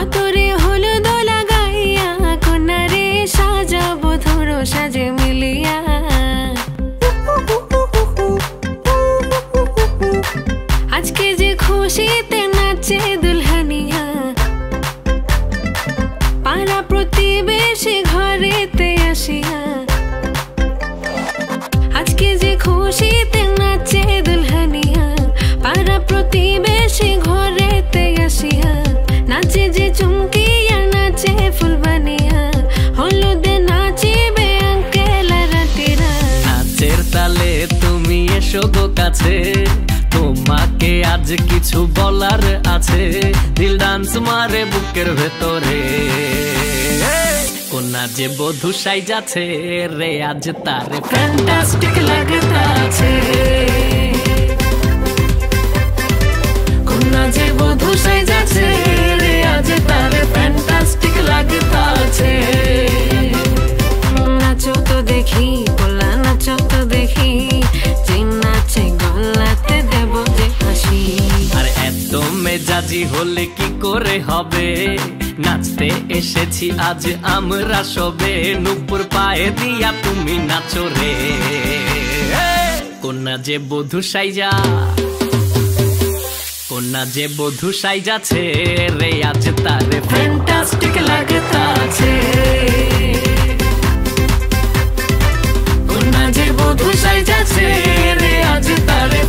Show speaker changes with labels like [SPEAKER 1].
[SPEAKER 1] কতরে হলুদ লাগাইয়া কোনারে সাজাবো ধরো সাজে মিলিয়া। আজকে যে খুশিতে নাচে দুলহানিয়া, পাড়া প্রতিবেশী ঘরেতে আসিয়া। আজকে যে খুশিতে নাচে দুলহানিয়া, পাড়া প্রতিবেশী ঘরেতে আসিয়া। নাচে যে চুমকিয়া নাচে ফুলবানিয়া, হলুদে নাচিবে আঙ্কেল রাতিরা।
[SPEAKER 2] নাচের তালে তুমি এসো গো কাছে, তোমাকে আজ কিছু বলার আছে। দিল ডান্স মারে বুকের ভেতরে, কোনা যে বধূ সাইজাছে রে আজ তারে ফ্যান্টাস্টিক লাগতাছে। কোনা যে বধূ সাইজাছে রে আজ তারে ফ্যান্টাস্টিক লাগতাছে।
[SPEAKER 1] নাচো তো দেখি পোলা, নাচো তো দেখি, যে নাচে গলাতে দেব যে হাসি।
[SPEAKER 2] আর এত মেজাজি হলে কি করে হবে, নাচতে এসেছি আজ আমরা সবে। নুপুর পায়ে দিয়া তুমি নাচো রে, কোনা যে বধূ সাইজা, কোনা যে বধূ সাইজাছে রে আজ তারে ফ্যান্টাস্টিক লাগতাছে। কোনা যে বধূ সাইজাছে রে আজ তারে